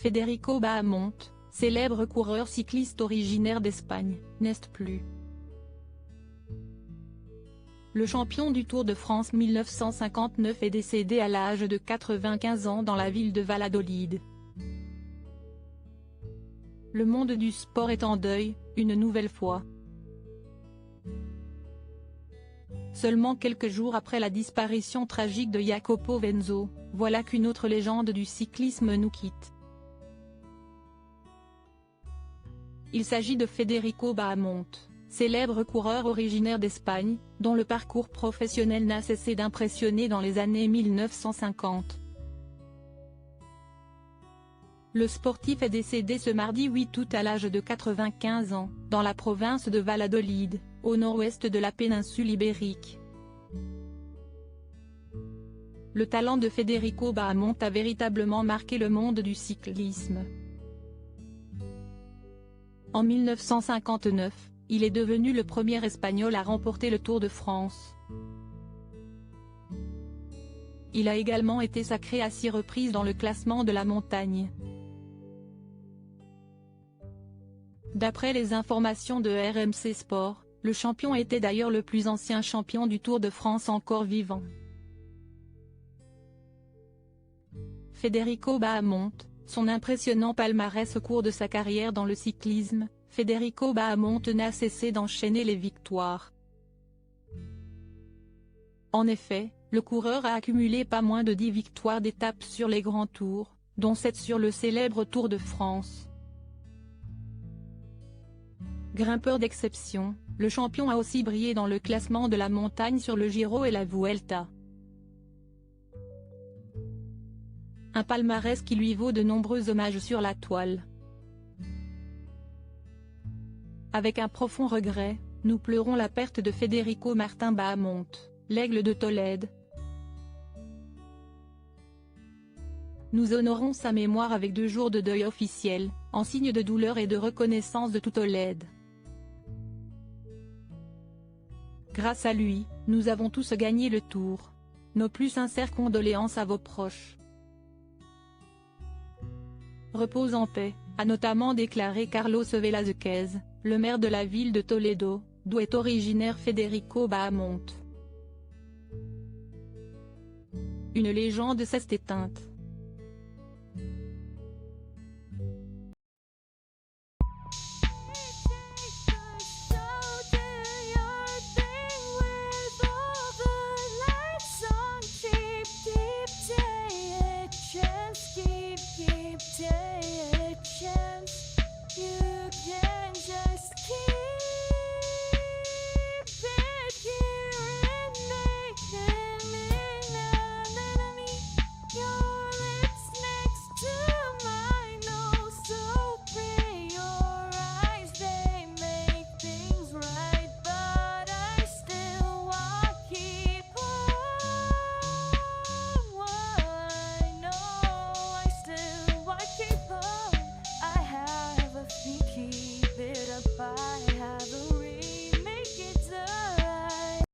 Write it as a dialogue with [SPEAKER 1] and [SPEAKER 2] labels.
[SPEAKER 1] Federico Bahamontes, célèbre coureur cycliste originaire d'Espagne, n'est plus. Le champion du Tour de France 1959 est décédé à l'âge de 95 ans dans la ville de Valladolid. Le monde du sport est en deuil, une nouvelle fois. Seulement quelques jours après la disparition tragique de Jacopo Venzo, voilà qu'une autre légende du cyclisme nous quitte. Il s'agit de Federico Bahamontes, célèbre coureur originaire d'Espagne, dont le parcours professionnel n'a cessé d'impressionner dans les années 1950. Le sportif est décédé ce mardi 8 août à l'âge de 95 ans, dans la province de Valladolid, au nord-ouest de la péninsule ibérique. Le talent de Federico Bahamontes a véritablement marqué le monde du cyclisme. En 1959, il est devenu le premier Espagnol à remporter le Tour de France. Il a également été sacré à 6 reprises dans le classement de la montagne. D'après les informations de RMC Sport, le champion était d'ailleurs le plus ancien champion du Tour de France encore vivant. Federico Bahamontes, son impressionnant palmarès au cours de sa carrière dans le cyclisme, Federico Bahamontes n'a cessé d'enchaîner les victoires. En effet, le coureur a accumulé pas moins de 10 victoires d'étape sur les grands tours, dont 7 sur le célèbre Tour de France. Grimpeur d'exception, le champion a aussi brillé dans le classement de la montagne sur le Giro et la Vuelta. Un palmarès qui lui vaut de nombreux hommages sur la toile. Avec un profond regret, nous pleurons la perte de Federico Martin Bahamontes, l'aigle de Tolède. Nous honorons sa mémoire avec 2 jours de deuil officiel, en signe de douleur et de reconnaissance de tout Tolède. Grâce à lui, nous avons tous gagné le Tour. Nos plus sincères condoléances à vos proches. Repose en paix, a notamment déclaré Carlos Velázquez, le maire de la ville de Toledo, d'où est originaire Federico Bahamontes. Une légende s'est éteinte.
[SPEAKER 2] Take a chance, you can